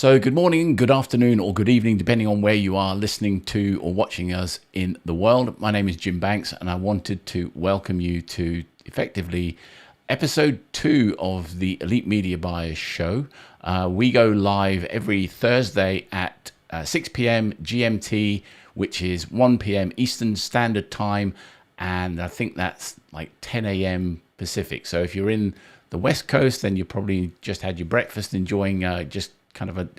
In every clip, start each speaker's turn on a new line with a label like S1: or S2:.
S1: So good morning, good afternoon, or good evening, depending on where you are listening to or watching us in the world. My name is Jim Banks, and I wanted to welcome you to effectively episode 2 of the Elite Media Buyers Show. We go live every Thursday at 6 p.m. GMT, which is 1 p.m. Eastern Standard Time, and I think that's like 10 a.m. Pacific. So if you're in the West Coast, then you probably just had your breakfast, enjoying just kind of a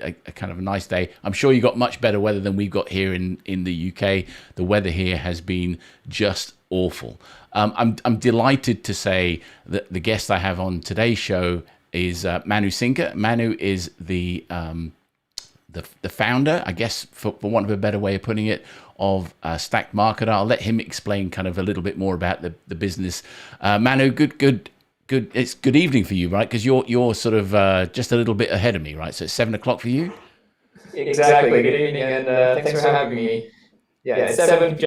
S1: nice day. I'm sure you got much better weather than we've got here in the UK. The weather here has been just awful. I'm delighted to say that the guest I have on today's show is Manu Cinca. Manu is the founder, I guess, for want of a better way of putting it, of Stack Marketer. I'll let him explain kind of a little bit more about the business. Manu, good. It's good evening for you, right? Because you're sort of just a little bit ahead of me, right? So it's 7 o'clock for you.
S2: Exactly. Good evening, and thanks for having me. Yeah, it's 7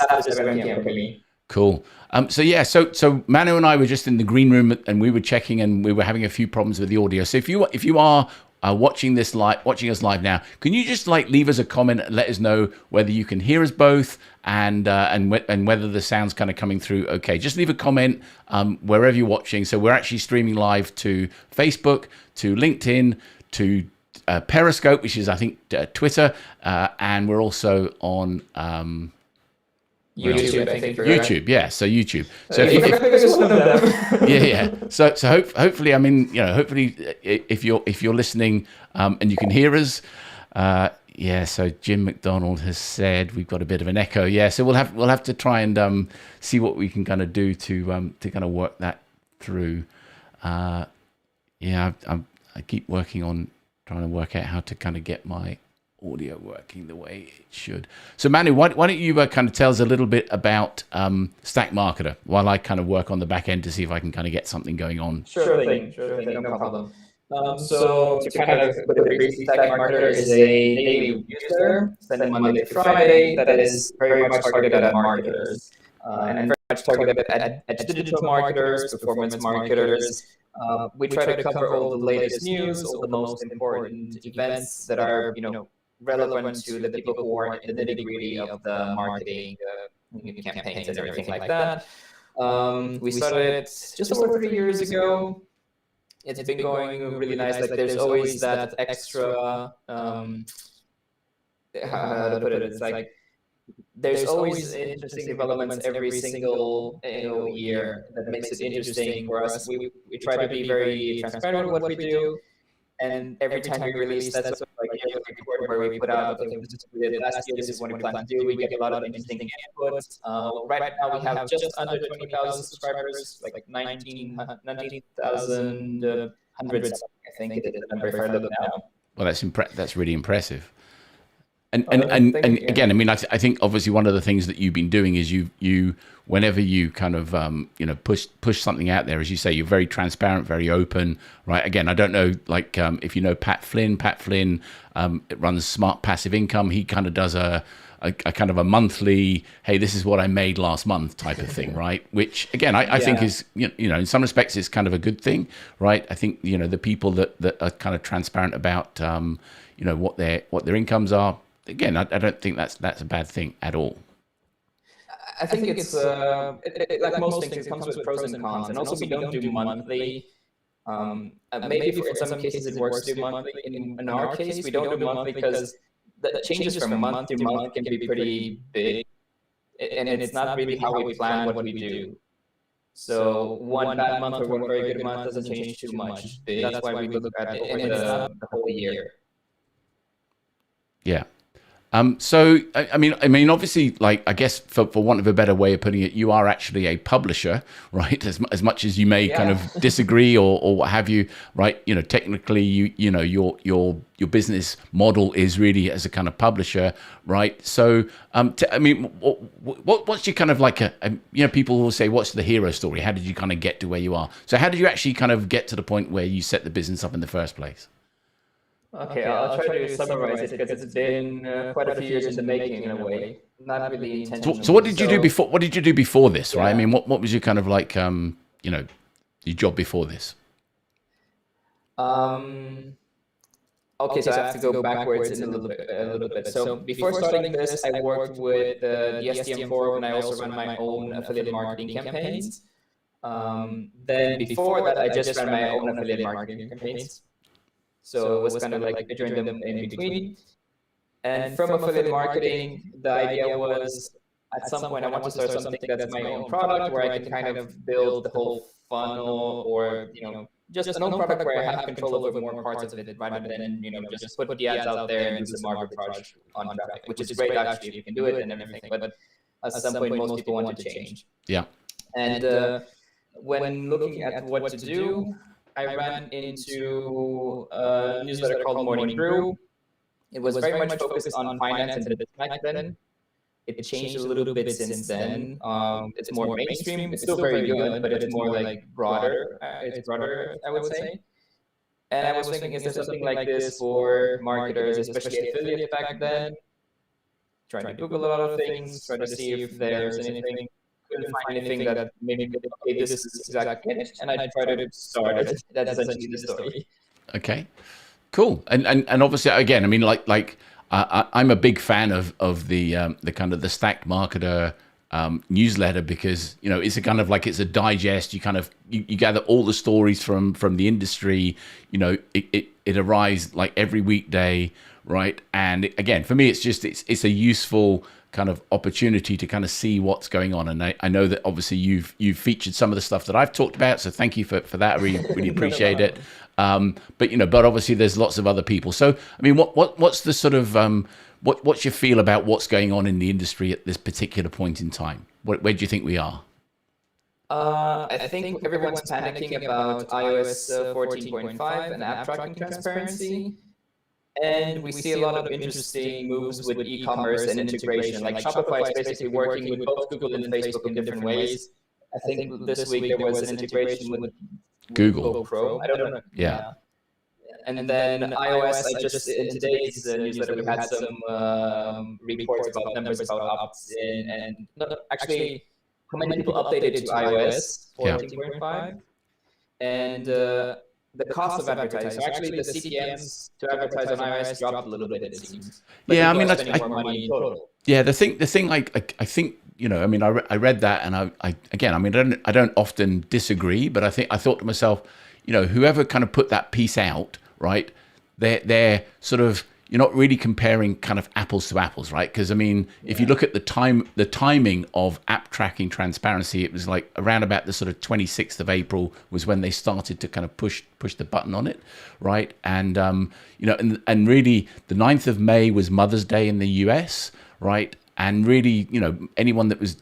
S2: after 7 p.m. for me.
S1: Cool. So Manu and I were just in the green room, and we were checking, and we were having a few problems with the audio. So if you are watching us live now, can you just leave us a comment and let us know whether you can hear us both and whether the sound's kind of coming through okay? Just leave a comment wherever you're watching. So we're actually streaming live to Facebook, to LinkedIn, to Periscope, which is I think Twitter, and we're also on
S2: YouTube, I think.
S1: YouTube, yeah. So YouTube. So So hopefully, I mean, hopefully, if you're listening and you can hear us, So Jim McDonald has said we've got a bit of an echo. Yeah. So we'll have to try and see what we can kind of do to kind of work that through. I keep working on trying to work out how to kind of get my audio working the way it should. So Manu, why don't you kind of tell us a little bit about Stack Marketer while I kind of work on the back end to see if I can kind of get something going on.
S2: Sure thing, no problem. So to kind of put it briefly, Stack Marketer is a daily newsletter sent Monday to Friday that is very much targeted at marketers and very much targeted at digital marketers, performance marketers. We try to cover all the latest news, all the most important events that are, relevant to the people who are in the nitty-gritty of the marketing campaigns and everything like that. We started just over 3 years ago. It's been going really nice. There's always that extra, how to put it, it's like there's always interesting developments every single year that makes it interesting for us. We try to be very transparent with what we do. And every time we release that sort of yearly report where we put out, okay, this is what we did last year, this is what we plan to do, we get a lot of interesting inputs. Right now we have just under 20,000 subscribers, like 19,000 hundreds, I think it is the number if I look now.
S1: Well, that's really impressive. And again, I mean, I think obviously one of the things that you've been doing is you whenever you kind of push something out there, as you say, you're very transparent, very open, right? Again, I don't know if you know Pat Flynn. It runs Smart Passive Income. He kind of does a kind of a monthly, hey, this is what I made last month type of thing, right? Which again, I think is in some respects is kind of a good thing, right? I think the people that are kind of transparent about what their incomes are. Again, I don't think that's a bad thing at all.
S2: I think it's like most things, it comes with pros and cons. And also, we don't do monthly. Maybe in some cases it works to do monthly. In our case, we don't do monthly because the changes from month to month can be pretty big, and it's not really how we plan what we do. So one bad month or one very good month doesn't change too much. That's why we look at it over the whole year.
S1: Yeah. So I mean, obviously, I guess for want of a better way of putting it, you are actually a publisher, right? As much as you may kind of disagree or what have you, right? Technically, your business model is really as a kind of publisher, right? So, I mean, what's your kind of people will say, what's the hero story? How did you kind of get to where you are? So, how did you actually kind of get to the point where you set the business up in the first place?
S2: Okay, I'll try to summarize it because it's been quite a few years in the making in a way. Not really intentional.
S1: So what did you do before? What did you do before this? Right? I mean, what was your kind of your job before this?
S2: Okay, so I have to go backwards in a little bit. So before starting this, I worked with the STM forum, and I also run my own affiliate marketing campaigns. Then before that, I just ran my own affiliate marketing campaigns. So it was kind of like I joined them in between. And from affiliate marketing, the idea was at some point I want to start something that's my own product where I can kind of build the whole funnel, or just an own product where I have control over more parts of it rather than just put the ads out there and do some arbitrage on traffic, which is great actually if you can do it and everything. But at some point, most people want to change.
S1: Yeah.
S2: And when looking at what to do, I ran into a newsletter called Morning Brew. It was very much focused on finance and business back then. It changed a little bit since then. It's more mainstream. It's still very good, but it's more like broader. It's broader, I would say. And I was thinking, is there something like this for marketers, especially affiliate back then? Trying to Google a lot of things, try to see if there's anything. Couldn't find anything that maybe, okay, this is exactly it. And I tried to start it. That's essentially the story.
S1: Okay. Cool. And obviously, again, I mean, I'm a big fan of the kind of the Stack Marketer newsletter, because it's a kind of like, it's a digest. You kind of you gather all the stories from the industry. It arrives like every weekday, right? And again, for me, it's a useful kind of opportunity to kind of see what's going on. And I know that obviously you've featured some of the stuff that I've talked about, so thank you for that. I really appreciate it. But obviously there's lots of other people. So I mean, what's the sort of what's your feel about what's going on in the industry at this particular point in time? Where do you think we are?
S2: I think everyone's panicking about iOS 14.5 and app tracking transparency. And we see a lot of interesting moves with e-commerce and integration. Like Shopify is basically working with both Google and Facebook in different ways. I think this week there was an integration with Google Chrome. I don't know.
S1: Yeah.
S2: And then iOS, I just in today's newsletter we had some reports about numbers about opt-in, and actually how many people updated to iOS 14.5, and the cost of advertising. So actually, the CPMs to advertise on iOS dropped a little bit, it seems. But
S1: yeah, I mean,
S2: spending more money in total.
S1: Yeah, the thing, I think, I mean, I read that, and I don't often disagree, but I thought to myself, whoever kind of put that piece out, right? They're sort of, you're not really comparing kind of apples to apples, right? Because I mean, if you look at the timing of app tracking transparency, it was like around about the sort of 26th of April was when they started to kind of push the button on it, right? And and really the 9th of May was Mother's Day in the US, right? And really, anyone that was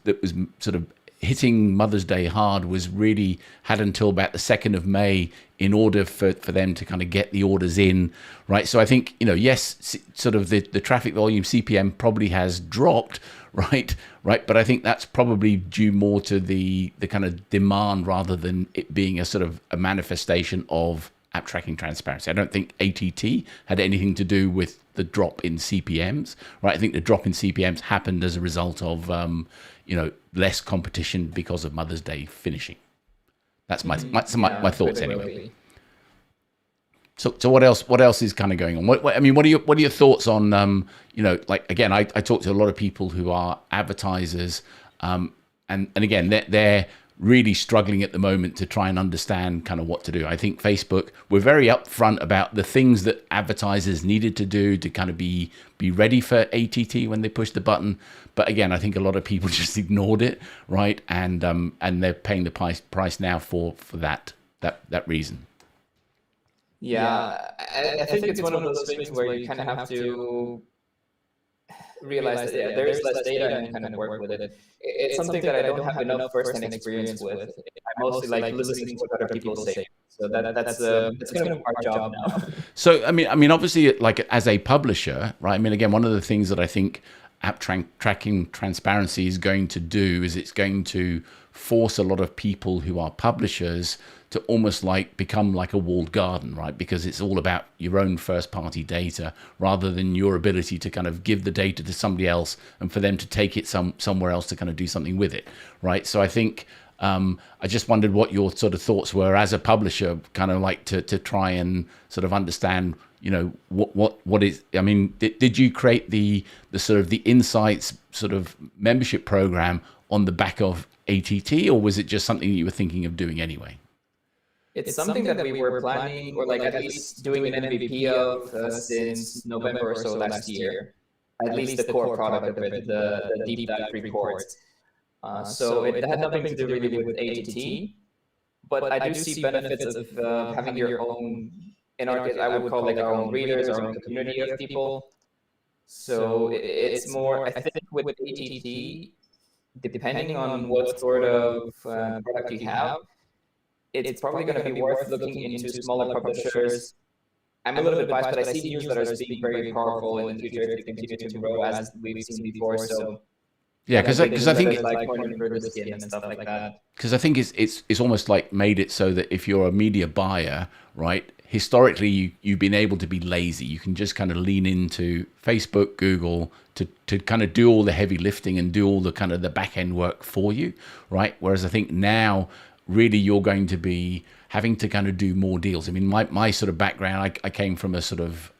S1: sort of hitting Mother's Day hard was really had until about the 2nd of May in order for them to kind of get the orders in, right? So I think, yes, sort of the traffic volume CPM probably has dropped, right? But I think that's probably due more to the kind of demand rather than it being a sort of a manifestation of app tracking transparency. I don't think ATT had anything to do with the drop in CPMs, right? I think the drop in CPMs happened as a result of, less competition because of Mother's Day finishing. That's my thoughts anyway. So what else is kind of going on? What are your thoughts on again, I talk to a lot of people who are advertisers, and again they're really struggling at the moment to try and understand kind of what to do. I think Facebook were very upfront about the things that advertisers needed to do to kind of be ready for ATT when they pushed the button. But again, I think a lot of people just ignored it, right? And they're paying the price now for that reason.
S2: Yeah, I think it's one of those things where you kind of have to realize that there is less data and kind of work with it. It's something that I don't have enough first-hand experience with. I mostly like listening to what other people say. So that's kind of our job now.
S1: So I mean, obviously, like as a publisher, right? I mean, again, one of the things that I think app tracking transparency is going to do is it's going to force a lot of people who are publishers to almost like become like a walled garden, right? Because it's all about your own first party data rather than your ability to kind of give the data to somebody else and for them to take it somewhere else to kind of do something with it, right? So I think I just wondered what your sort of thoughts were as a publisher, kind of like to try and sort of understand, what is, I mean, did you create the sort of the insights sort of membership program on the back of ATT, or was it just something you were thinking of doing anyway?
S2: It's something that we were planning, or like at least doing an MVP of since November or so last year. At least the core product of it, the deep dive report. So it had nothing to do really with ATT, but I do see benefits of having your own, in our case, I would call like our own readers, our own community of people. So it's more, I think with ATT, depending on what sort of product you have, it's probably going to be worth looking into smaller publishers. I'm a little bit biased, but I see newsletters being very powerful in the future if they continue to grow as we've seen before. So
S1: yeah, because I think it's
S2: like for the skin and stuff like that.
S1: Because I think it's almost like made it so that if you're a media buyer, right, historically you've been able to be lazy. You can just kind of lean into Facebook, Google to kind of do all the heavy lifting and do all the kind of the back end work for you, right? Whereas I think now really you're going to be having to kind of do more deals. I mean, my sort of background, I came from a sort of,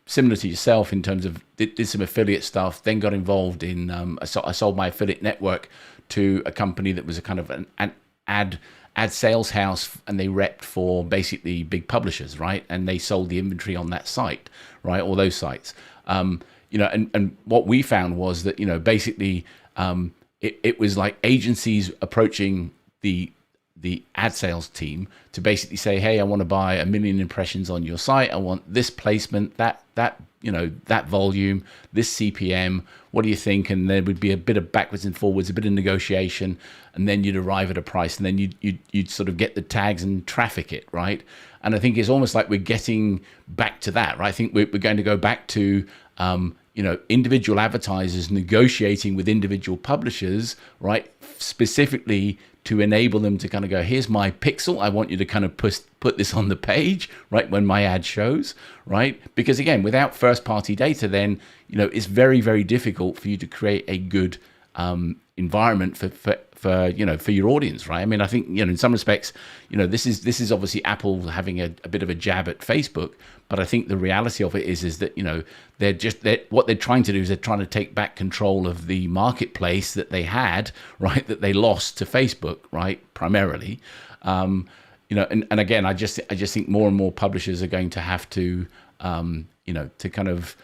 S1: similar to yourself in terms of did some affiliate stuff, then got involved in, I sold my affiliate network to a company that was a kind of an ad sales house, and they repped for basically big publishers, right? And they sold the inventory on that site, right? Or those sites. And what we found was that, basically it was like agencies approaching the ad sales team to basically say, hey, I want to buy 1 million impressions on your site. I want this placement, that volume, this CPM. What do you think? And there would be a bit of backwards and forwards, a bit of negotiation, and then you'd arrive at a price, and then you'd sort of get the tags and traffic it, right? And I think it's almost like we're getting back to that, right? I think we're going to go back to individual advertisers negotiating with individual publishers, right? Specifically to enable them to kind of go, here's my pixel. I want you to kind of put this on the page, right? When my ad shows, right? Because again, without first party data, then, it's very, very difficult for you to create a good environment for your audience, right? I mean, I think, in some respects, this is obviously Apple having a bit of a jab at Facebook, but I think the reality of it is that, what they're trying to do is they're trying to take back control of the marketplace that they had, right? That they lost to Facebook, right? Primarily, and again, I just think more and more publishers are going to have to, to kind of,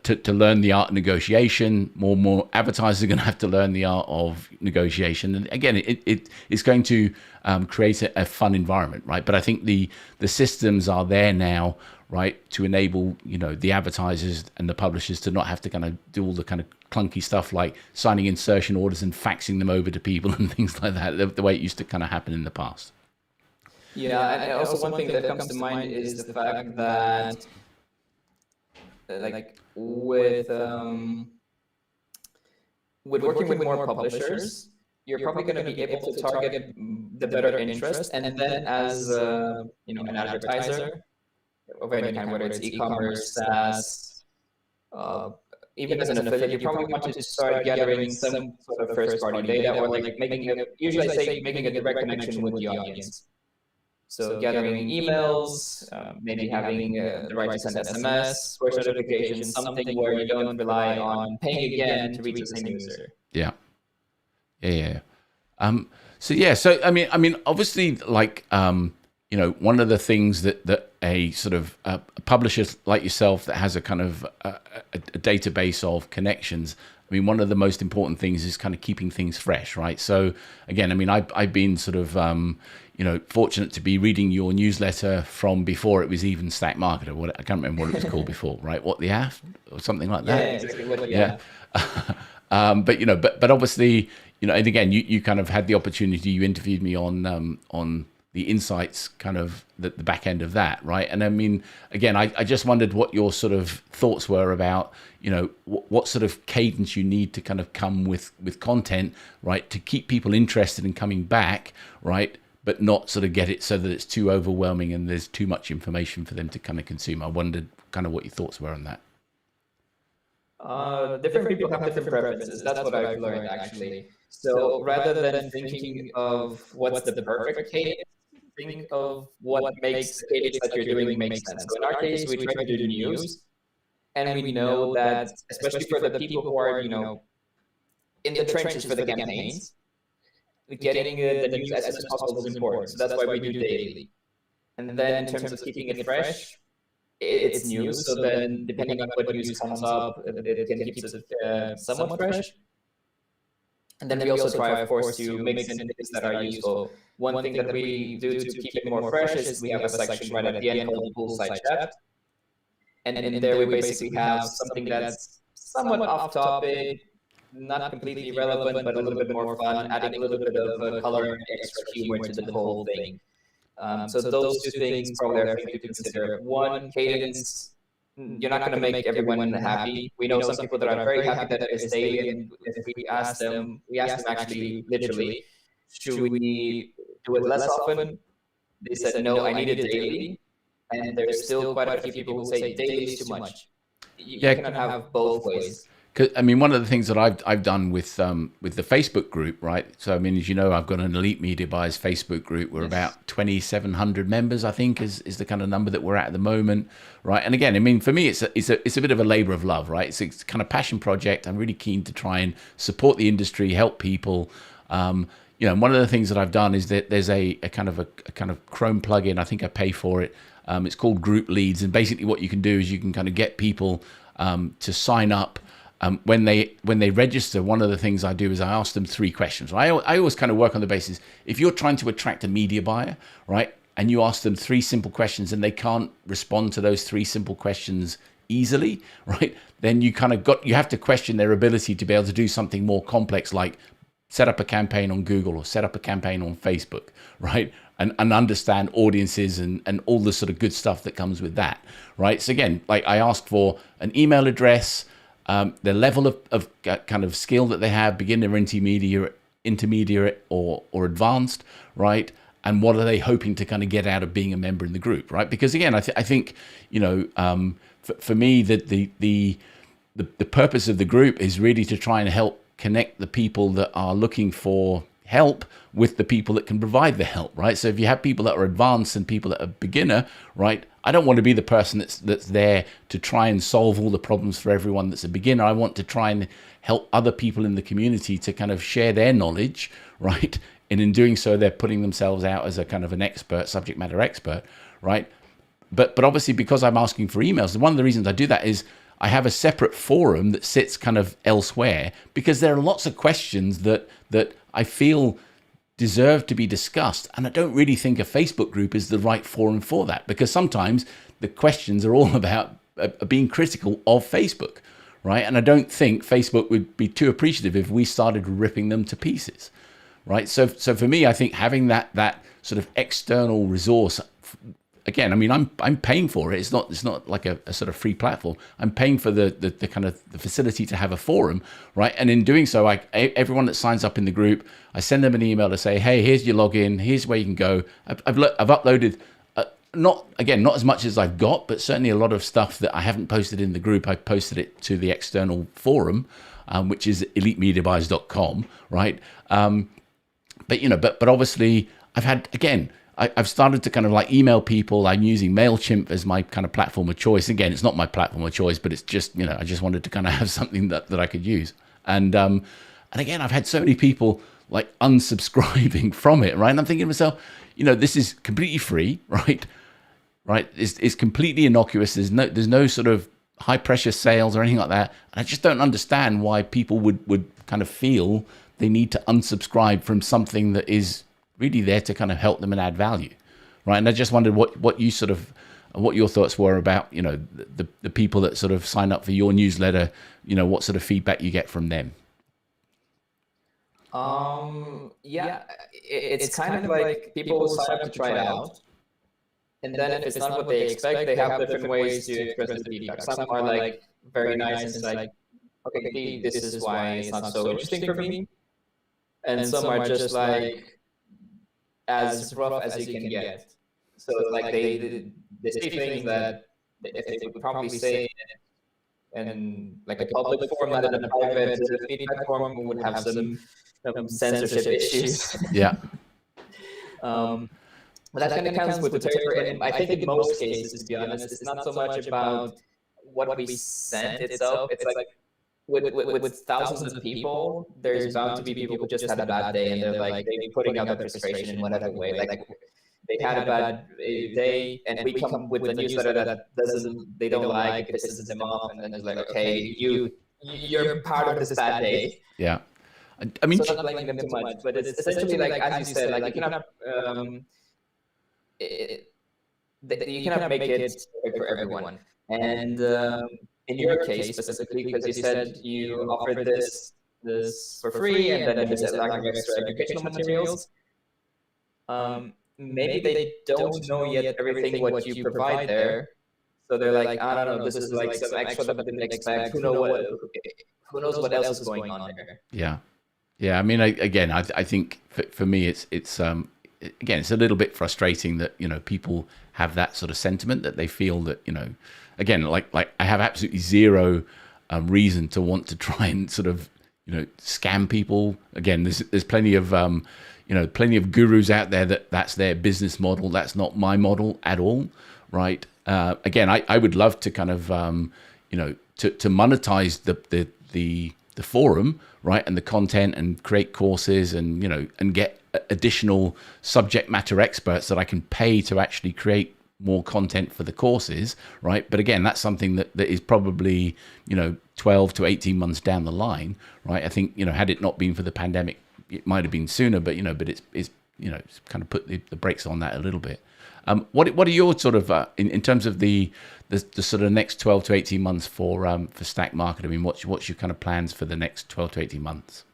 S1: to learn the art of negotiation. More advertisers are going to have to learn the art of negotiation. And again, it's going to create a fun environment, right? But I think the systems are there now, right, to enable, the advertisers and the publishers to not have to kind of do all the kind of clunky stuff like signing insertion orders and faxing them over to people and things like that, the way it used to kind of happen in the past.
S2: Yeah, and also one thing that comes to mind is the fact that like with working with more publishers, you're probably going to be able to target the better interest, and then as an advertiser of any kind, whether it's e-commerce, SaaS, even as an affiliate, you probably want to start gathering some sort of first-party data, or like usually I say making a direct connection with the audience. So gathering emails, maybe having the right to send SMS, push notifications, something where you don't rely on paying again to reach the same user.
S1: Yeah. So I mean, obviously, like, one of the things that a sort of a publisher like yourself that has a kind of a database of connections. I mean, one of the most important things is kind of keeping things fresh, right? So again, I mean, I've been sort of, fortunate to be reading your newsletter from before it was even Stack Marketer. I can't remember what it was called before, right? What the App or something like that.
S2: Yeah, exactly. Yeah.
S1: But obviously, and again, you kind of had the opportunity. You interviewed me on the insights, kind of the back end of that, right? And I mean, again, I just wondered what your sort of thoughts were about, what sort of cadence you need to kind of come with content, right, to keep people interested in coming back, right, but not sort of get it so that it's too overwhelming and there's too much information for them to kind of consume. I wondered kind of what your thoughts were on that.
S2: Different people have different preferences. That's what I've learned, actually. So rather than thinking of what's the perfect cadence, think of what makes the cadence that you're doing make sense. So in our case, we try to do news, and we know that, especially for the people who are, in the trenches for the campaigns, getting the news as soon as possible is important. So that's why we do daily. And then in terms of keeping it fresh, it's news. So then depending on what news comes up, it can keep it somewhat fresh. And then we also try, of course, to mix in things that are useful. One thing that we do to keep it more fresh is we have a section right at the end called the poolside chat. And in there we basically have something that's somewhat off topic, not completely relevant, but a little bit more fun, adding a little bit of color and extra humor to the whole thing. So those two things probably are things to consider. One, cadence. You're not going to make everyone happy. We know some people that are very happy that it's daily, and if we ask them actually literally, should we do it less often? They said, no, I need it daily. And there's still quite a few people who say daily is too much. You cannot have both ways.
S1: I mean, one of the things that I've done with the Facebook group, right? So, I mean, as you know, I've got an Elite Media Buyers Facebook group. We're about 2,700 members, I think, is the kind of number that we're at the moment, right? And again, I mean, for me, it's a bit of a labor of love, right? It's a kind of passion project. I'm really keen to try and support the industry, help people. One of the things that I've done is that there's a kind of Chrome plugin. I think I pay for it. It's called Group Leads, and basically what you can do is you can kind of get people to sign up. When they register, one of the things I do is I ask them 3 questions. I always kind of work on the basis, if you're trying to attract a media buyer, right, and you ask them 3 simple questions and they can't respond to those 3 simple questions easily, right, then you have to question their ability to be able to do something more complex, like set up a campaign on Google or set up a campaign on Facebook, right, and understand audiences and all the sort of good stuff that comes with that, right? So again, like I asked for an email address, the level of kind of skill that they have, beginner, intermediate, or advanced, right? And what are they hoping to kind of get out of being a member in the group, right? Because again, I think for me that the purpose of the group is really to try and help connect the people that are looking for help with the people that can provide the help, right? So if you have people that are advanced and people that are beginner, right, I don't want to be the person that's there to try and solve all the problems for everyone that's a beginner. I want to try and help other people in the community to kind of share their knowledge, right? And in doing so, they're putting themselves out as a kind of an expert, subject matter expert, right? But obviously, because I'm asking for emails, one of the reasons I do that is I have a separate forum that sits kind of elsewhere, because there are lots of questions that I feel deserve to be discussed. And I don't really think a Facebook group is the right forum for that, because sometimes the questions are all about being critical of Facebook, right? And I don't think Facebook would be too appreciative if we started ripping them to pieces, right? So for me, I think having that sort of external resource, again, I mean, I'm paying for it. It's not like a sort of free platform. I'm paying for the kind of the facility to have a forum, right? And in doing so, everyone that signs up in the group, I send them an email to say, hey, here's your login. Here's where you can go. I've uploaded, not as much as I've got, but certainly a lot of stuff that I haven't posted in the group. I've posted it to the external forum, which is elitemediabuyers.com, right? But obviously I've had, again, I've started to kind of like email people. I'm using MailChimp as my kind of platform of choice. Again, it's not my platform of choice, but it's just, I just wanted to kind of have something that I could use. And again, I've had so many people like unsubscribing from it, right? And I'm thinking to myself, this is completely free, right? Right? It's completely innocuous. There's no sort of high pressure sales or anything like that. And I just don't understand why people would kind of feel they need to unsubscribe from something that is really there to kind of help them and add value, right? And I just wondered what your thoughts were about, the people that sort of sign up for your newsletter, what sort of feedback you get from them.
S2: It's kind of like people will sign up to try it out, and then if it's not what they expect, they have different ways to express the feedback. Some are like very nice and it's like, okay, this is why it's not so interesting for me, and some are just like as rough as you can get. So it's like they say things that if they would probably say in like a public forum, not in a private feedback forum, we would have some censorship issues.
S1: Yeah.
S2: But that kind of comes with the territory. And I think in most cases, to be honest, it's not so much about what we send itself. It's like with thousands of people, there's bound to be people who just had a bad day, and they're like, they're putting out their frustration in whatever way. Like they had a bad day, and we come with the newsletter that they don't like, it pisses them off, and then it's like, okay, you're part of this bad day.
S1: Yeah. I mean,
S2: so not blaming them too much, but it's essentially like, as you said, like you cannot you cannot make it for everyone. And in your case specifically, because you said you offered this for free, and then there's a lack of extra educational materials. Maybe they don't know yet everything what you provide there. So they're like, I don't know, this is like some extra that I didn't expect. Who knows what else is going on there?
S1: Yeah. Yeah. I mean, I think for me, it's again, it's a little bit frustrating that, you know, people have that sort of sentiment, that they feel that, you know, again, like I have absolutely zero reason to want to try and sort of, you know, scam people. Again, there's plenty of, you know, plenty of gurus out there that's their business model. That's not my model at all, right? Again, I would love to kind of, you know, to monetize the forum, right, and the content, and create courses, and, you know, and get additional subject matter experts that I can pay to actually create more content for the courses, right? But again, that's something that is probably, you know, 12 to 18 months down the line, right? I think, you know, had it not been for the pandemic, it might have been sooner, but, you know, but it's you know, it's kind of put the brakes on that a little bit. What are your sort of in terms of the sort of next 12 to 18 months for Stack Market? I mean, what's your kind of plans for the next 12 to 18 months?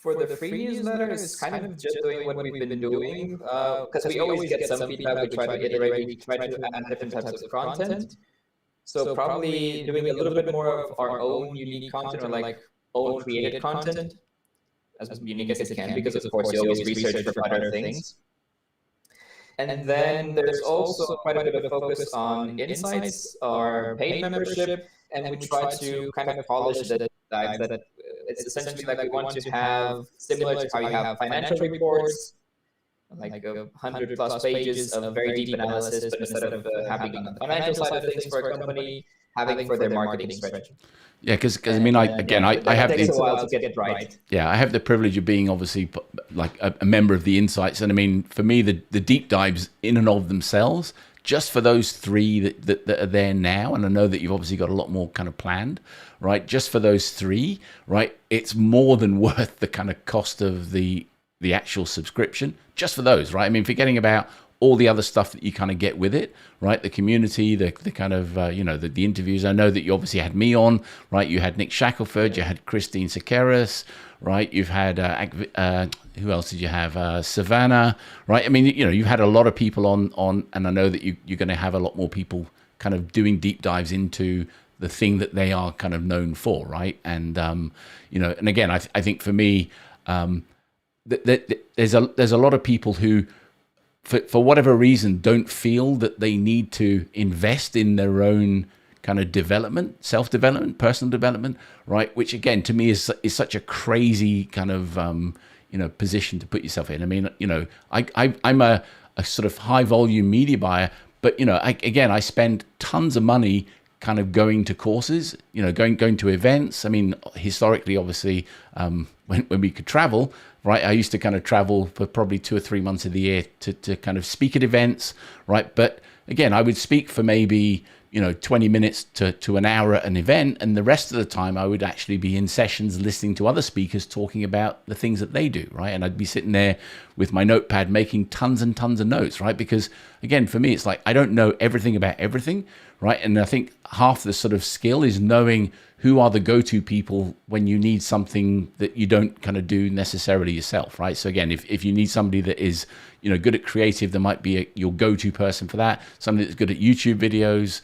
S2: For the free newsletter, it's kind of just doing what we've been doing, because we always get some feedback. We try to iterate, we try to add different types of content. So probably doing a little bit more of our own unique content, or like own created content, as unique as it can, because of course you always research for other things. And then there's also quite a bit of a focus on insights, our paid membership, and we try to kind of polish the dive that it's essentially like we want to have, similar to how you have financial reports, like 100 plus pages of very deep analysis, but instead of having on the financial side of things for a company, having for their marketing strategy.
S1: Yeah, because I mean, I have
S2: takes a while to get it right.
S1: Yeah, I have the privilege of being obviously like a member of the Insights, and I mean, for me, the deep dives in and of themselves, just for those three that are there now, and I know that you've obviously got a lot more kind of planned, right? Just for those three, right? It's more than worth the kind of cost of the actual subscription, just for those, right? I mean, forgetting about all the other stuff that you kind of get with it, right? The community, the kind of, you know, the interviews. I know that you obviously had me on, right? You had Nick Shackelford, you had Christine Sekeres, right? You've had, who else did you have? Savannah, right? I mean, you know, you've had a lot of people on, and I know that you're going to have a lot more people kind of doing deep dives into the thing that they are kind of known for, right? And, you know, and again, I think for me, there's a lot of people who, for whatever reason, don't feel that they need to invest in their own kind of development, self-development, personal development, right? Which again, to me is such a crazy kind of, you know, position to put yourself in. I mean, you know, I'm a sort of high volume media buyer, but, you know, I spend tons of money kind of going to courses, you know, going to events. I mean, historically, obviously, when we could travel, right, I used to kind of travel for probably 2 or 3 months of the year to kind of speak at events, right? But again, I would speak for maybe, you know, 20 minutes to an hour at an event, and the rest of the time I would actually be in sessions listening to other speakers talking about the things that they do, right? And I'd be sitting there with my notepad making tons and tons of notes, right? Because again, for me, it's like I don't know everything about everything, right? And I think half the sort of skill is knowing who are the go-to people when you need something that you don't kind of do necessarily yourself, right? So again, if you need somebody that is, you know, good at creative, there might be your go-to person for that. Somebody that's good at YouTube videos,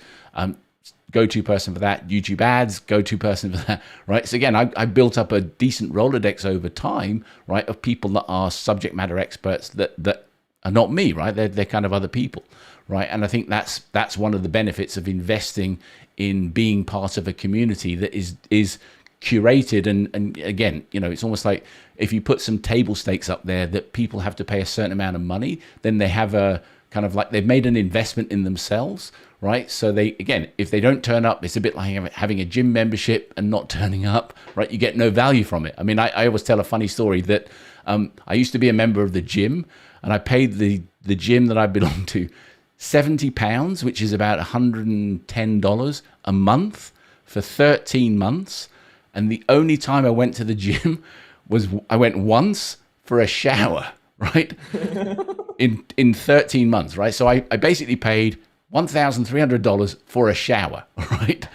S1: go-to person for that. YouTube ads, go-to person for that, right? So again, I built up a decent Rolodex over time, right, of people that are subject matter experts that are not me, right? They're kind of other people, right? And I think that's one of the benefits of investing in being part of a community that is curated. And again, it's almost like if you put some table stakes up there that people have to pay a certain amount of money, then they have a kind of like they've made an investment in themselves, right? So they, again, if they don't turn up, it's a bit like having a gym membership and not turning up, right? You get no value from it. I mean, I always tell a funny story that I used to be a member of the gym, and I paid the gym that I belonged to £70, which is about $110 a month for 13 months. And the only time I went to the gym was I went once for a shower, right? in 13 months, right? So I basically paid $1,300 for a shower, right?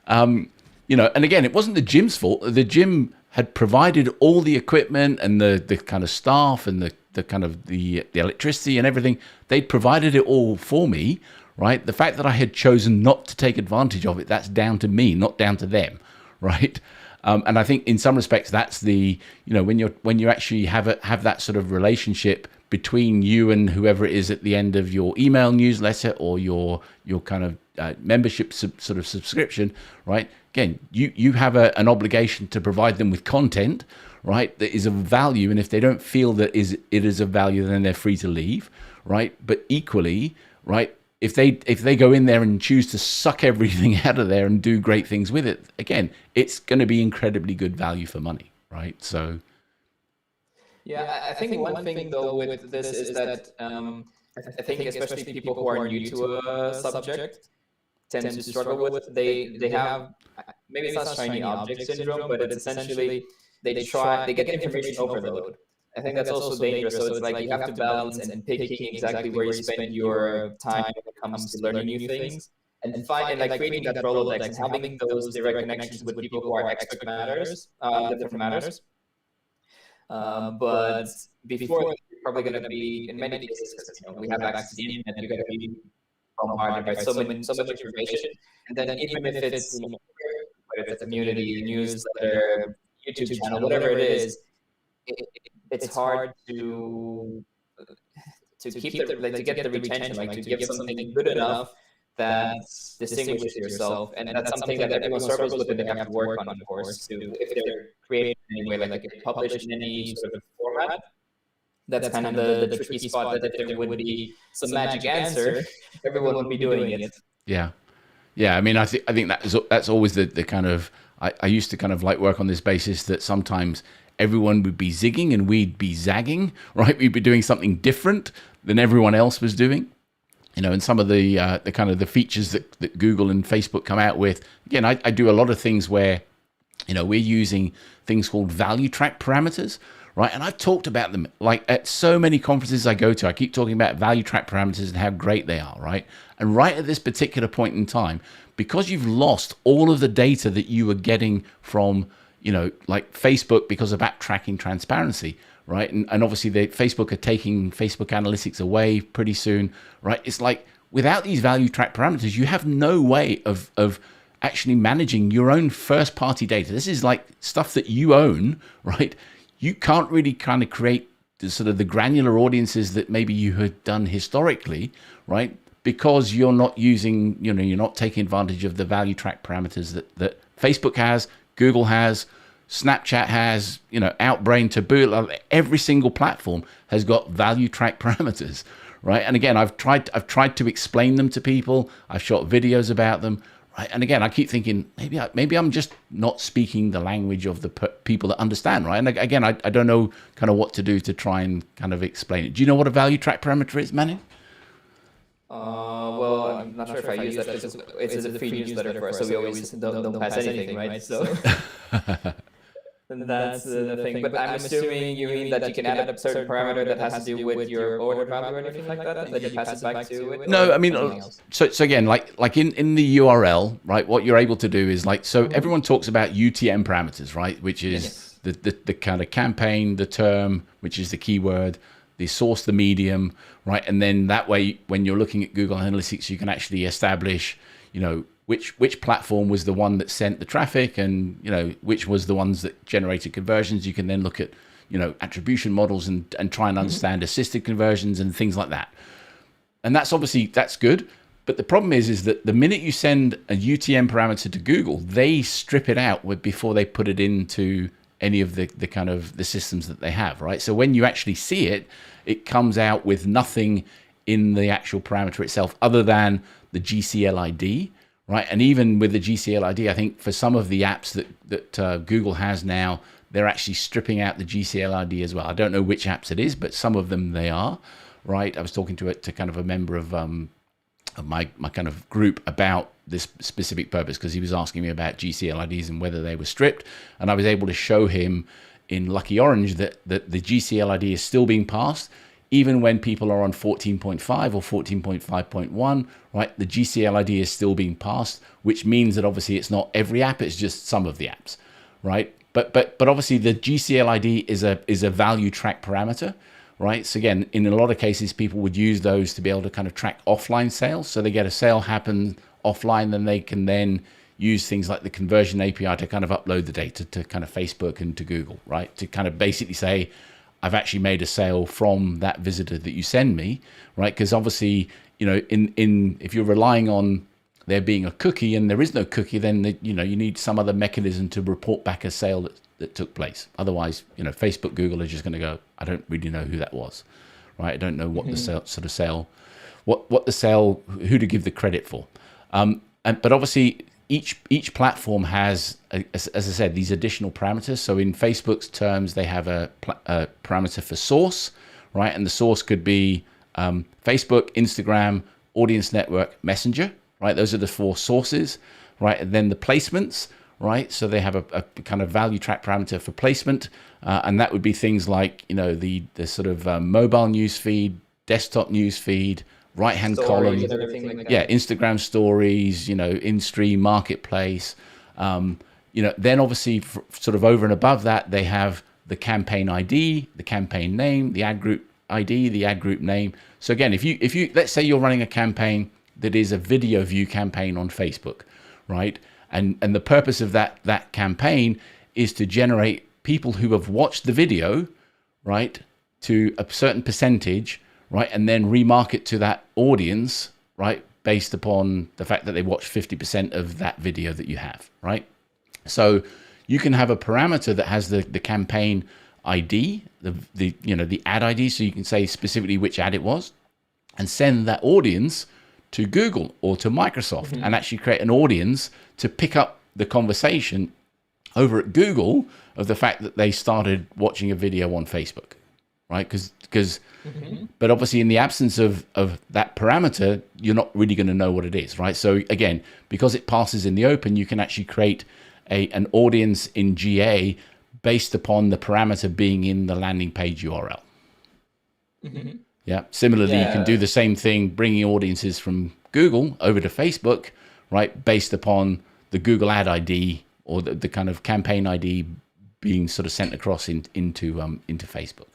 S1: And again, it wasn't the gym's fault. The gym had provided all the equipment and the kind of staff and the kind of the electricity and everything. They'd provided it all for me, right? The fact that I had chosen not to take advantage of it, that's down to me, not down to them, right? And I think in some respects, that's the, when you actually have that sort of relationship between you and whoever it is at the end of your email newsletter or your kind of membership sort of subscription, right? Again, you have an obligation to provide them with content, right, that is of value. And if they don't feel that it is of value, then they're free to leave, right? But equally, right, if they go in there and choose to suck everything out of there and do great things with it, again, it's going to be incredibly good value for money, right? So,
S2: yeah, I think one thing though with this is that I think especially people who are new to a subject tend to struggle with. They have, maybe it's not shiny object syndrome, but it's essentially they get information overload. I think that's also dangerous. So it's like you have to balance and picking exactly where you spend your time when it comes to learning new things, and like creating that Rolodex and having those direct connections with people who are expert matters, different matters. But before, you're probably going to be, in many cases, because we have access to the internet, you're going to be bombarded by so much information. And then even if it's whether it's a community, newsletter, YouTube channel, whatever it is, it's hard to keep to get the retention, like to give something good enough that distinguishes yourself, and that's something that everyone struggles with, and they have to work on, of course, if they're created in any way, like if published in any sort of format. That's kind of the tricky spot, that if there would be some magic answer, everyone would be doing it.
S1: Yeah. I mean, I think that's always the kind of, I used to kind of like work on this basis that sometimes everyone would be zigging and we'd be zagging, right? We'd be doing something different than everyone else was doing. And some of the kind of the features that Google and Facebook come out with. Again, I do a lot of things where, we're using things called value track parameters, right? And I've talked about them like at so many conferences I go to. I keep talking about value track parameters and how great they are, right? And right at this particular point in time, because you've lost all of the data that you were getting from, like Facebook because of app tracking transparency, right? And obviously Facebook are taking Facebook analytics away pretty soon, right? It's like without these value track parameters, you have no way of actually managing your own first party data. This is like stuff that you own, right? You can't really kind of create the sort of the granular audiences that maybe you had done historically, right? Because you're not using, you're not taking advantage of the value track parameters that Facebook has, Google has, Snapchat has, Outbrain, Taboola, every single platform has got value track parameters, right? And again, I've tried to explain them to people. I've shot videos about them, right? And again, I keep thinking maybe I'm just not speaking the language of the people that understand, right? And again, I don't know kind of what to do to try and kind of explain it. Do you know what a value track parameter is, Manu?
S2: Well, I'm not sure if I use that because it's a free newsletter for us, so we always don't pass anything, right? So that's the thing. But I'm assuming you mean that you can add a certain parameter that has to do with your order value or anything like that, and then you pass it back to it?
S1: No, I mean, so again, like in the URL, right? What you're able to do is everyone talks about UTM parameters, right? Which is the kind of campaign, the term, which is the keyword, the source, the medium, right? And then that way, when you're looking at Google Analytics, you can actually establish, which platform was the one that sent the traffic, and which was the ones that generated conversions. You can then look at attribution models and try and understand assisted conversions and things like that. And that's good, But the problem is that the minute you send a UTM parameter to Google, they strip it out before they put it into any of the kind of the systems that they have, right? So when you actually see it, it comes out with nothing in the actual parameter itself other than the GCL ID, right? And even with the GCL ID, I think for some of the apps that Google has now, they're actually stripping out the GCL ID as well. I don't know which apps it is, but some of them they are, right? I was talking to kind of a member of my kind of group about this specific purpose, because he was asking me about GCL IDs and whether they were stripped, and I was able to show him in Lucky Orange that the GCL ID is still being passed even when people are on 14.5 or 14.5.1, right? The GCL ID is still being passed, which means that obviously it's not every app, it's just some of the apps, right? But obviously the GCL ID is a value track parameter, right? So again, in a lot of cases, people would use those to be able to kind of track offline sales. So they get a sale happen offline, then they can then use things like the conversion API to kind of upload the data to kind of Facebook and to Google, right? To kind of basically say, I've actually made a sale from that visitor that you send me, right? Because obviously, you know, if you're relying on there being a cookie and there is no cookie, then you need some other mechanism to report back a sale that took place. Otherwise, Facebook, Google are just going to go, I don't really know who that was, right? I don't know what the sale, what the sale, who to give the credit for. But obviously, each platform has, as I said, these additional parameters. So in Facebook's terms, they have a parameter for source, right? And the source could be Facebook, Instagram, Audience Network, Messenger, right? Those are the 4 sources, right? And then the placements, right? So they have a kind of value track parameter for placement, and that would be things like, the sort of mobile news feed, desktop news feed, right-hand column, like Instagram stories, in-stream marketplace. Then obviously sort of over and above that, they have the campaign ID, the campaign name, the ad group ID, the ad group name. So again, if you let's say you're running a campaign that is a video view campaign on Facebook, right? And the purpose of that campaign is to generate people who have watched the video, right, to a certain percentage, right, and then remarket to that audience, right, based upon the fact that they watched 50% of that video that you have, right? So you can have a parameter that has the campaign ID, the ad ID, so you can say specifically which ad it was, and send that audience to Google or to Microsoft, and actually create an audience to pick up the conversation over at Google of the fact that they started watching a video on Facebook, right? But obviously in the absence of that parameter, you're not really going to know what it is, right? So again, because it passes in the open, you can actually create an audience in GA based upon the parameter being in the landing page URL. Yeah. Similarly, you can do the same thing, bringing audiences from Google over to Facebook, right? Based upon the Google ad ID or the kind of campaign ID being sort of sent across into Facebook.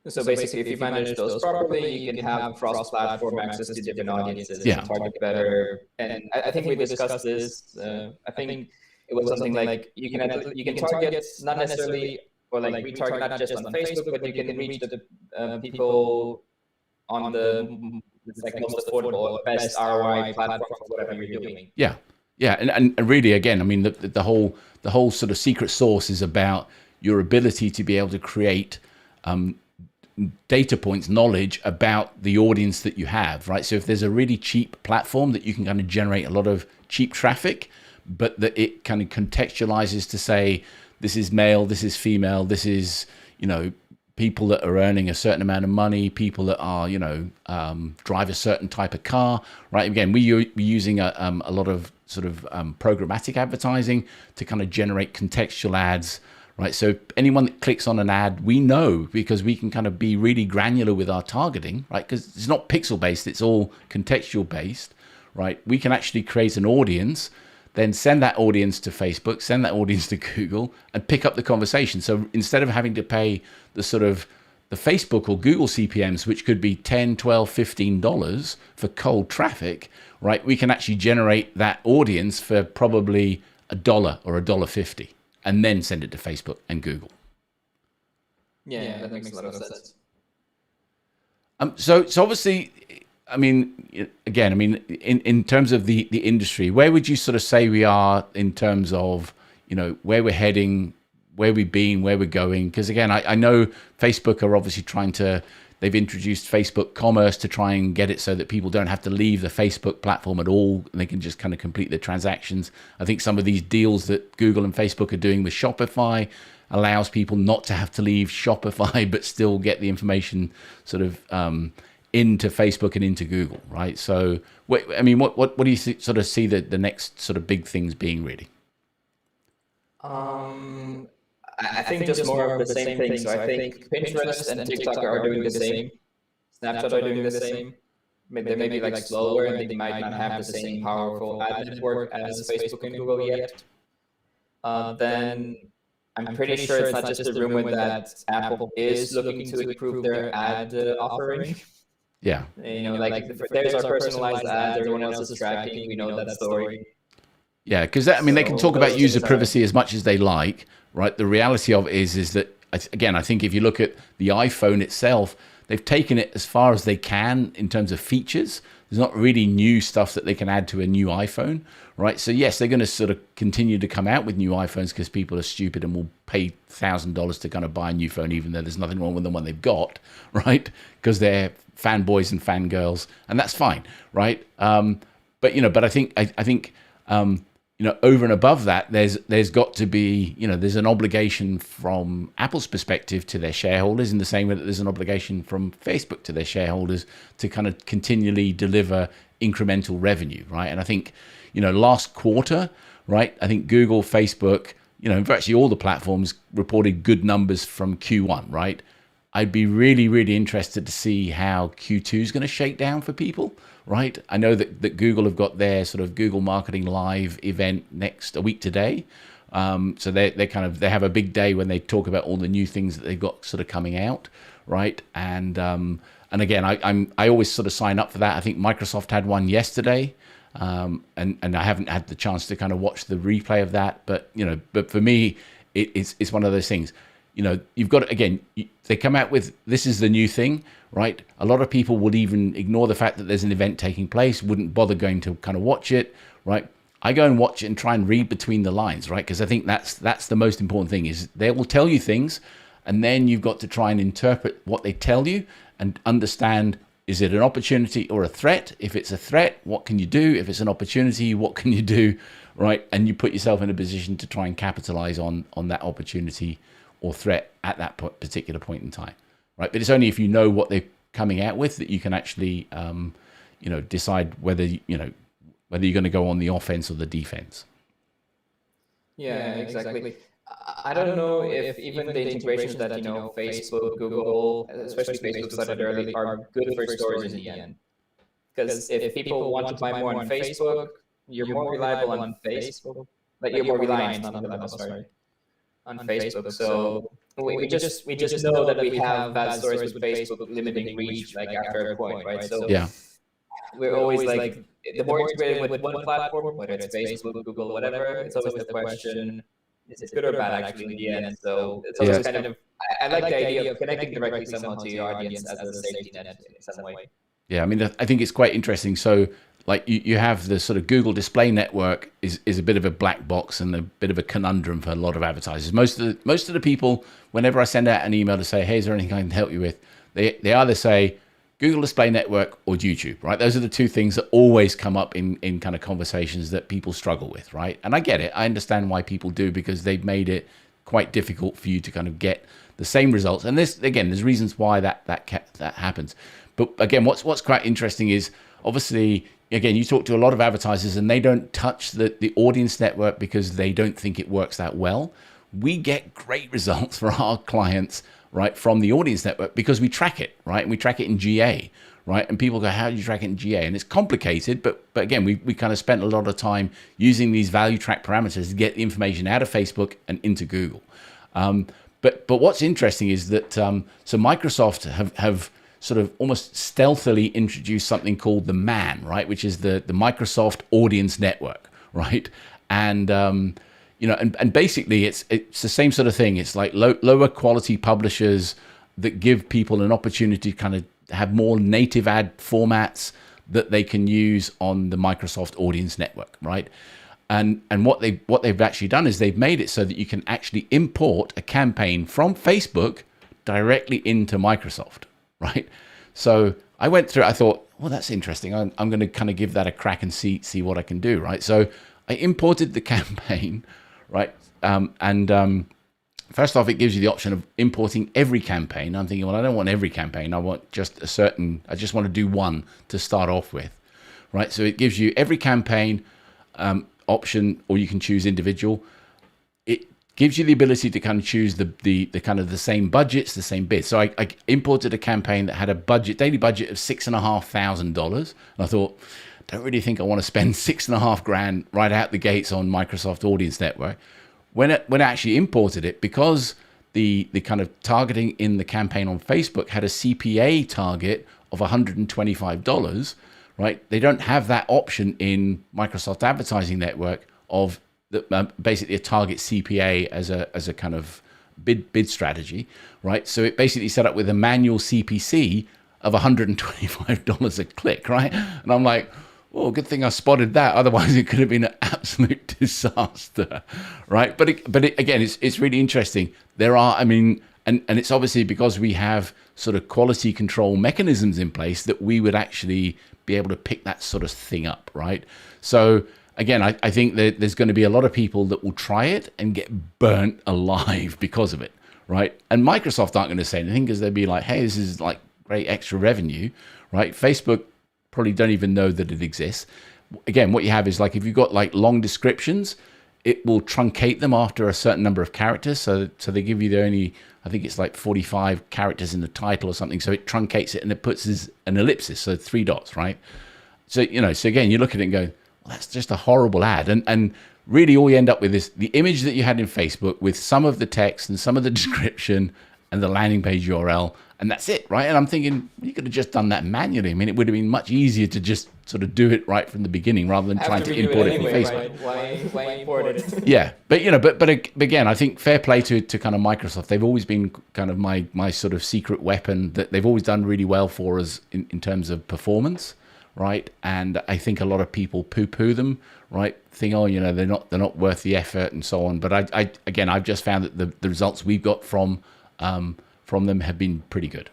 S2: So basically, if you manage those properly, you can have cross-platform access to different audiences and target better. And I think we discussed this. I think it was something like you can target not necessarily, or like retarget not just on Facebook, but you can reach the people on the most affordable or best ROI platforms, whatever you're doing.
S1: Yeah, and really, again, I mean, the whole sort of secret sauce is about your ability to be able to create data points, knowledge about the audience that you have, right? So if there's a really cheap platform that you can kind of generate a lot of cheap traffic, but that it kind of contextualizes to say, this is male, this is female, this is, people that are earning a certain amount of money, people that are, drive a certain type of car, right? Again, we're using a lot of sort of programmatic advertising to kind of generate contextual ads, right? So anyone that clicks on an ad, we know, because we can kind of be really granular with our targeting, right? Because it's not pixel based, it's all contextual based, right? We can actually create an audience, then send that audience to Facebook, send that audience to Google, and pick up the conversation. So instead of having to pay the sort of the Facebook or Google CPMs, which could be $10, $12, $15 for cold traffic, right? We can actually generate that audience for probably $1 or $1.50, and then send it to Facebook and Google.
S2: Yeah, that makes a lot of sense.
S1: So obviously, I mean, again, I mean, in terms of the industry, where would you sort of say we are in terms of, where we're heading, where we've been, where we're going? Because again, I know Facebook are obviously they've introduced Facebook Commerce to try and get it so that people don't have to leave the Facebook platform at all, and they can just kind of complete their transactions. I think some of these deals that Google and Facebook are doing with Shopify allows people not to have to leave Shopify, but still get the information sort of into Facebook and into Google, right? So, I mean, what do you sort of see the next sort of big things being really?
S2: I think just more of the same thing. So I think Pinterest and TikTok are doing the same. Snapchat are doing the same. They may be like slower and they might not have the same powerful ad network as Facebook and Google yet. Then I'm pretty sure it's not just a rumor that Apple is looking to improve their ad offering.
S1: Yeah.
S2: Like there's our personalized ads, everyone else is tracking. We know that story.
S1: Yeah, because I mean, they can talk about user privacy as much as they like, right? The reality of it is that, again, I think if you look at the iPhone itself, they've taken it as far as they can in terms of features. There's not really new stuff that they can add to a new iPhone, right? So yes, they're going to sort of continue to come out with new iPhones because people are stupid and will pay $1,000 to kind of buy a new phone, even though there's nothing wrong with the one they've got, right? Because they're fanboys and fangirls, and that's fine, right? But I think over and above that, there's got to be, there's an obligation from Apple's perspective to their shareholders, in the same way that there's an obligation from Facebook to their shareholders to kind of continually deliver incremental revenue, right? And I think, last quarter, right, I think Google, Facebook, virtually all the platforms reported good numbers from Q1, right? I'd be really, really interested to see how Q2 is going to shake down for people, right? I know that Google have got their sort of Google Marketing Live event a week today. So they have a big day when they talk about all the new things that they've got sort of coming out, right? And again, I always sort of sign up for that. I think Microsoft had one yesterday, and I haven't had the chance to kind of watch the replay of that. But for me, it's one of those things. You've got to, again, they come out with, this is the new thing, right? A lot of people would even ignore the fact that there's an event taking place, wouldn't bother going to kind of watch it, right? I go and watch it and try and read between the lines, right? Because I think that's the most important thing, is they will tell you things, and then you've got to try and interpret what they tell you and understand, is it an opportunity or a threat? If it's a threat, what can you do? If it's an opportunity, what can you do, right? And you put yourself in a position to try and capitalize on that opportunity or threat at that particular point in time, right? But it's only if you know what they're coming out with that you can actually, decide whether you're going to go on the offense or the defense.
S2: Yeah, exactly. I don't know if even the integrations that Facebook, Google, especially Facebook started early, are good for stories in the end. Because if people want to buy more on Facebook, you're more reliable on Facebook. Like you're more reliant, not reliable, sorry, on Facebook. So we just know that we have bad stories with Facebook limiting reach, like after a point, right? So
S1: yeah,
S2: we're always like, the more integrated with one platform, whether it's Facebook, Google, whatever, it's always the question, is it good or bad actually in the end? So it's always kind of, I like the idea of connecting directly somehow to your audience as a safety net in some way.
S1: Yeah, I mean, I think it's quite interesting. So like you have the sort of Google Display Network is a bit of a black box and a bit of a conundrum for a lot of advertisers. Most of the people, whenever I send out an email to say, hey, is there anything I can help you with? They either say Google Display Network or YouTube, right? Those are the two things that always come up in kind of conversations that people struggle with, right? And I get it. I understand why people do, because they've made it quite difficult for you to kind of get the same results. And there's reasons why that happens. But again, what's quite interesting is, obviously, again, you talk to a lot of advertisers and they don't touch the audience network because they don't think it works that well. We get great results for our clients, right, from the audience network because we track it, right? And we track it in GA, right? And people go, how do you track it in GA? And it's complicated, but again, we kind of spent a lot of time using these value track parameters to get the information out of Facebook and into Google. But what's interesting is that so Microsoft have sort of almost stealthily introduced something called the MAN, right, which is the Microsoft Audience Network, right? And and basically it's the same sort of thing. It's like lower quality publishers that give people an opportunity to kind of have more native ad formats that they can use on the Microsoft Audience Network, right? And what they've actually done is they've made it so that you can actually import a campaign from Facebook directly into Microsoft, right? So I went through, I thought, well, that's interesting. I'm going to kind of give that a crack and see what I can do, right? So I imported the campaign, right? First off, it gives you the option of importing every campaign. I'm thinking, well, I don't want every campaign. I want just I just want to do one to start off with, right? So it gives you every campaign option, or you can choose individual. It gives you the ability to kind of choose the kind of the same budgets, the same bids. So I imported a campaign that had a daily budget of $6,500, and I thought, don't really think I want to spend $6,500 right out the gates on Microsoft Audience Network. When I actually imported it, because the kind of targeting in the campaign on Facebook had a CPA target of $125, right? They don't have that option in Microsoft Advertising Network of basically a target CPA as a kind of bid strategy, right? So it basically set up with a manual CPC of $125 a click, right? And I'm like, oh, good thing I spotted that. Otherwise, it could have been an absolute disaster, right? But again, it's really interesting. There are, I mean, and it's obviously because we have sort of quality control mechanisms in place that we would actually be able to pick that sort of thing up, right? So again, I think that there's going to be a lot of people that will try it and get burnt alive because of it, right? And Microsoft aren't going to say anything because they'll be like, hey, this is like great extra revenue, right? Facebook probably don't even know that it exists. Again, what you have is like, if you've got like long descriptions, it will truncate them after a certain number of characters. So they give you the only, I think it's like 45 characters in the title or something. So it truncates it and it puts an ellipsis, so 3 dots, right? So, so again, you look at it and go, well, that's just a horrible ad. And really all you end up with is the image that you had in Facebook with some of the text and some of the description and the landing page URL, and that's it, right? And I'm thinking, you could have just done that manually. I mean, it would have been much easier to just sort of do it right from the beginning rather than trying to import it from Facebook.
S2: Right? Why import it?
S1: Yeah, but again, I think fair play to kind of Microsoft. They've always been kind of my sort of secret weapon that they've always done really well for us in terms of performance, right? And I think a lot of people poo-poo them, right? Think, oh, they're not worth the effort and so on. But I've just found that the results we've got from them have been pretty good.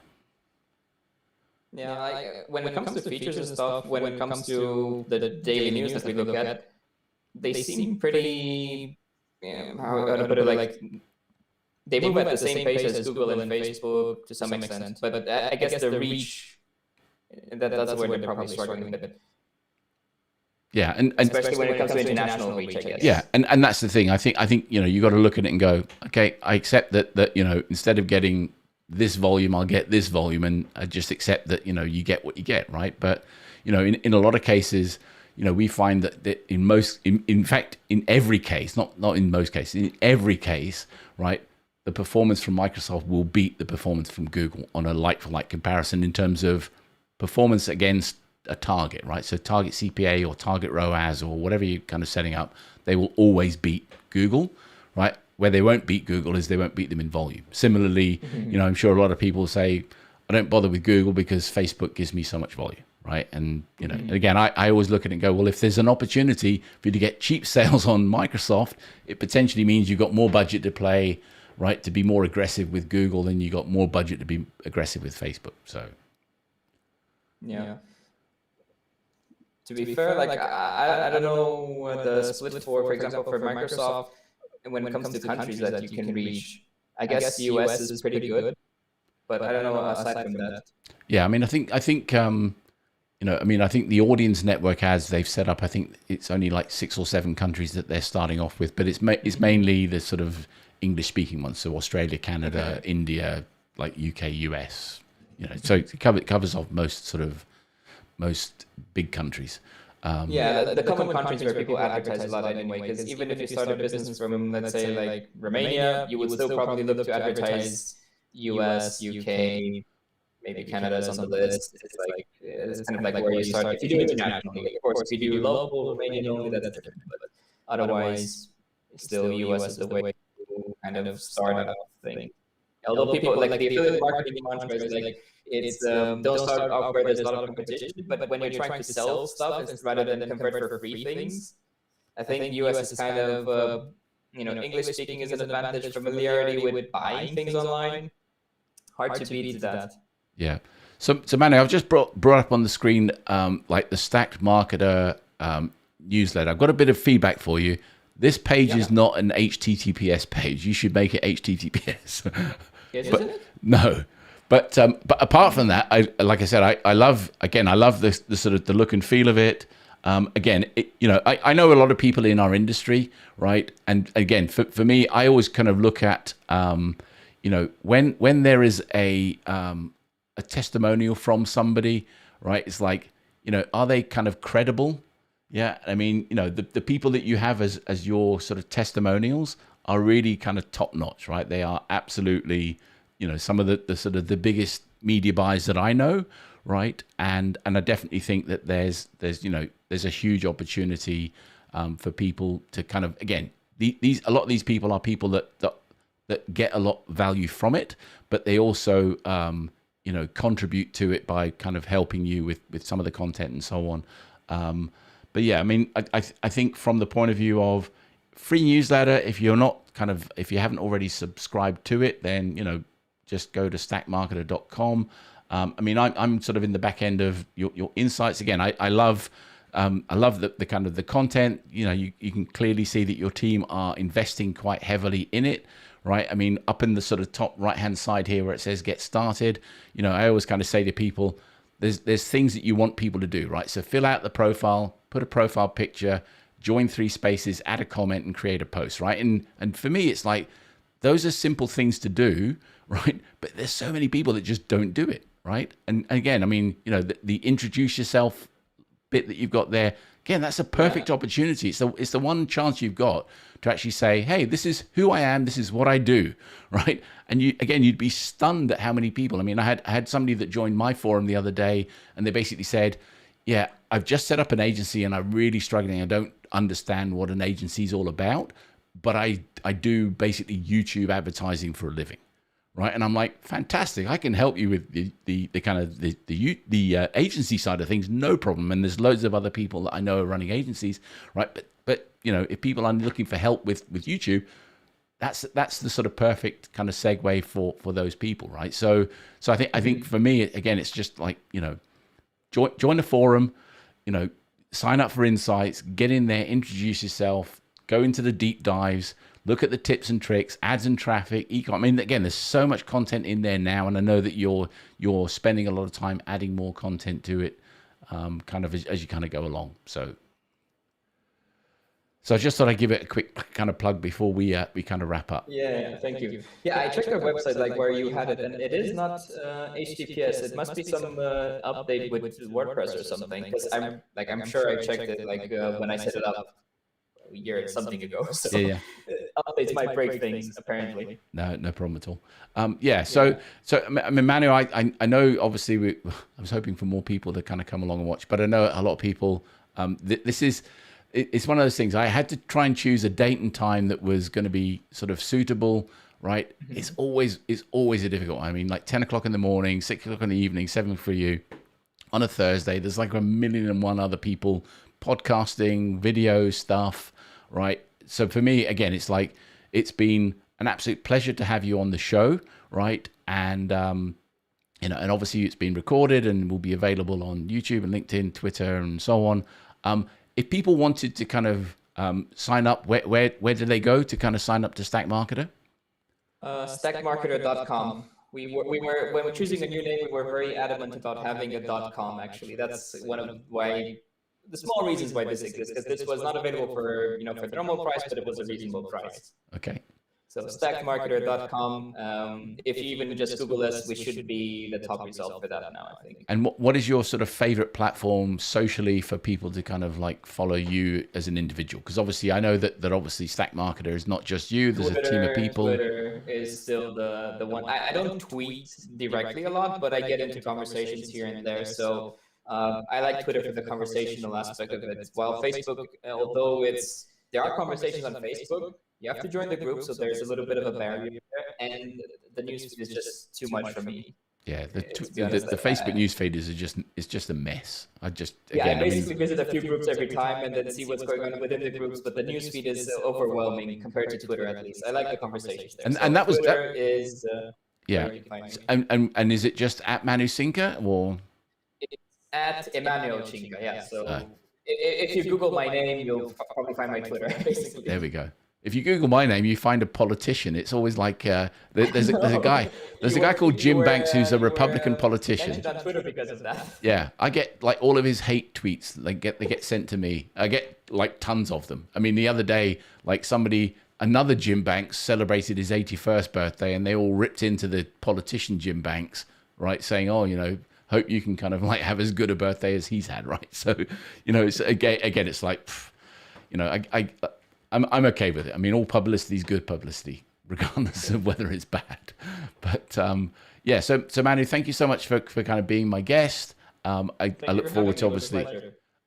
S2: Yeah, when it comes to features and stuff, when it comes to the daily news that we look at, they seem pretty, how to put it, like, they move at the same pace as Google and Facebook to some extent. But I guess the reach, that's where they're probably struggling a bit.
S1: Yeah, and
S2: especially when it comes to international reach, I guess.
S1: Yeah, and that's the thing. I think you got to look at it and go, okay, I accept that instead of getting this volume, I'll get this volume, and I just accept that you get what you get, right? But in a lot of cases, we find that in fact in every case, not in most cases, in every case, right, the performance from Microsoft will beat the performance from Google on a like-for-like comparison in terms of performance against a target, right? So target CPA or target ROAS or whatever you're kind of setting up, they will always beat Google, right? Where they won't beat Google is they won't beat them in volume. Similarly, I'm sure a lot of people say, I don't bother with Google because Facebook gives me so much volume, right? And, again, I always look at it and go, well, if there's an opportunity for you to get cheap sales on Microsoft, it potentially means you've got more budget to play, right? To be more aggressive with Google than you got more budget to be aggressive with Facebook. So,
S2: yeah. To be fair, like I don't know what the split for example, for Microsoft, when it comes to countries that you can reach. I guess the US is pretty good, but I don't know aside from that.
S1: Yeah, I mean, I think I think the audience network as they've set up, I think it's only like 6 or 7 countries that they're starting off with, but it's mainly the sort of English speaking ones, so Australia, Canada, India, like UK, US. So it covers off most big countries.
S2: The common countries where people advertise a lot anyway, because even if you start a business from, let's say, like Romania, you would still probably look to advertise US, UK, maybe Canada's on the list. It's kind of like where you start. If you do internationally, of course, if you do local Romanian only, that's different. But otherwise, still US is the way to kind of start out thing. Although people like the affiliate marketing mantra is like it's don't start off where there's a lot of competition, but when you're trying to sell stuff rather than convert for free things, I think US is kind of English speaking is an advantage, familiarity with buying things online, hard to beat that.
S1: Yeah. So Manu, I've just brought up on the screen like the Stacked Marketer newsletter. I've got a bit of feedback for you. This page is not an HTTPS page. You should make it HTTPS.
S2: Isn't it?
S1: No. But apart from that, like I said, I love the sort of the look and feel of it. Again, I know a lot of people in our industry, right? And again, for me, I always kind of look at, when there is a testimonial from somebody, right? It's like, are they kind of credible? Yeah. I mean, the people that you have as your sort of testimonials are really kind of top notch, right? They are absolutely, some of the sort of the biggest media buys that I know, right? And I definitely think that there's a huge opportunity for people to kind of, again, a lot of these people are people that get a lot of value from it, but they also contribute to it by kind of helping you with some of the content and so on. But yeah, I mean, I think from the point of view of free newsletter, if you haven't already subscribed to it, then just go to stackmarketer.com. I mean, I'm sort of in the back end of your insights. Again, I love the kind of the content. You can clearly see that your team are investing quite heavily in it, right? I mean, up in the sort of top right hand side here where it says get started, I always kind of say to people, there's things that you want people to do, right? So fill out the profile, put a profile picture, join 3 spaces, add a comment, and create a post, right? And for me, it's like those are simple things to do, right? But there's so many people that just don't do it, right? And again, I mean, the introduce yourself bit that you've got there, again, that's a perfect opportunity. It's the one chance you've got to actually say, hey, this is who I am, this is what I do, right? And you'd be stunned at how many people. I mean, I had somebody that joined my forum the other day, and they basically said, yeah, I've just set up an agency and I'm really struggling. I don't understand what an agency is all about, but I do basically YouTube advertising for a living. Right. And I'm like, fantastic. I can help you with the kind of the agency side of things. No problem. And there's loads of other people that I know are running agencies. Right. But if people are looking for help with YouTube, that's the sort of perfect kind of segue for those people. Right. So I think for me, again, it's just like, join the forum, sign up for insights, get in there, introduce yourself, go into the deep dives, look at the tips and tricks, ads and traffic, I mean, again, there's so much content in there now, and I know that you're spending a lot of time adding more content to it, kind of as you kind of go along. So I just thought I'd give it a quick kind of plug before we kind of wrap up.
S2: Yeah, thank you. Yeah, I checked our website, like where you had it, and it is not HTTPS. It must be some update with WordPress or something, because I'm sure I checked it like when I set it up a year and something ago. So
S1: yeah.
S2: Updates might break things, apparently.
S1: No problem at all. So I mean, Manu, I know obviously I was hoping for more people to kind of come along and watch, but I know a lot of people. It's one of those things. I had to try and choose a date and time that was going to be sort of suitable, right? Mm-hmm. It's always a difficult one. I mean, like 10 o'clock in the morning, 6 o'clock in the evening, 7 for you on a Thursday. There's like 1,000,001 other people podcasting, video stuff, right? So for me, again, it's like, it's been an absolute pleasure to have you on the show, right? And, and obviously it's been recorded and will be available on YouTube and LinkedIn, Twitter, and so on. If people wanted to kind of sign up, where do they go to kind of sign up to Stack Marketer?
S2: Stackmarketer.com. We were when we're choosing a new name, we were very adamant about having a .com. Actually, that's one of the small reasons why this exists, because this was not available for for the normal price, but it was a reasonable price.
S1: Okay.
S2: So stackmarketer.com. If you even just Google us, we should be the top result for that now, I think.
S1: And what is your sort of favorite platform socially for people to kind of like follow you as an individual? Because obviously I know that obviously Stack Marketer is not just you. There's a team of people.
S2: Twitter is still the one. I don't tweet directly a lot, but I get into conversations here and there. So I like Twitter for the conversational aspect of it. While Facebook, although there are conversations on Facebook, you have to join the group, so there's a little bit of a barrier there. and the newsfeed is just too much for me.
S1: Yeah, the Facebook news feed is just a mess. I
S2: basically visit a few groups every time and then see what's going on within the groups, but the news feed is overwhelming compared to Twitter, at least. I like the conversations there.
S1: And that was
S2: Twitter is
S1: and is it just at Manu Cinca or?
S2: It's at Manu Cinca, yeah. So if you Google my name, you'll probably find my Twitter, basically.
S1: There we go. If you Google my name, you find a politician. It's always like there's a guy called Jim Banks who's a Republican politician.
S2: Mentioned on Twitter because of that.
S1: Yeah, I get like all of his hate tweets. They get sent to me. I get like tons of them. I mean, the other day, like another Jim Banks celebrated his 81st birthday, and they all ripped into the politician Jim Banks, right, saying, "Oh, hope you can kind of like have as good a birthday as he's had," right? So, it's again, it's like, I'm okay with it. I mean, all publicity is good publicity, regardless of whether it's bad. But so Manu, thank you so much for kind of being my guest. I look forward to obviously,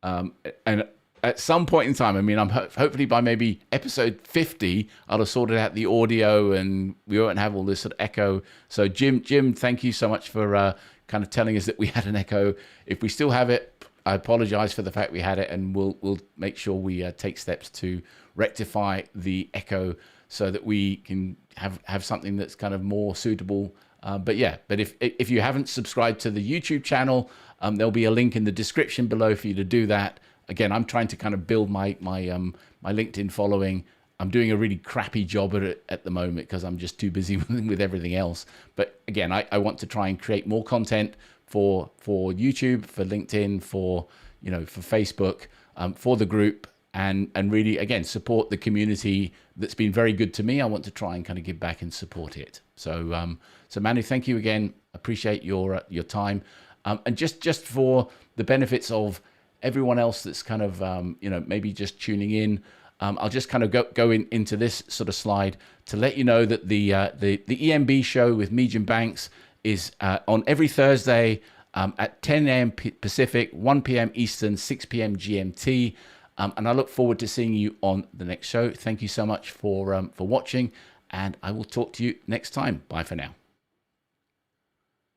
S1: and at some point in time, I mean, I'm hopefully by maybe episode 50, I'll have sorted out the audio and we won't have all this sort of echo. So Jim, thank you so much for kind of telling us that we had an echo. If we still have it, I apologize for the fact we had it, and we'll make sure we take steps to rectify the echo so that we can have something that's kind of more suitable. But if you haven't subscribed to the YouTube channel, there'll be a link in the description below for you to do that. Again, I'm trying to kind of build my LinkedIn following. I'm doing a really crappy job at it at the moment because I'm just too busy with everything else. But again, I want to try and create more content for YouTube, for LinkedIn, for Facebook, for the group, and really again support the community that's been very good to me. I want to try and kind of give back and support it. So Manu, thank you again. Appreciate your time, and just for the benefits of everyone else that's kind of maybe just tuning in. I'll just kind of go into this sort of slide to let you know that the EMBShow with me, Jim Banks, is on every Thursday at 10 a.m. Pacific, 1 p.m. Eastern, 6 p.m. GMT. And I look forward to seeing you on the next show. Thank you so much for watching, and I will talk to you next time. Bye for now.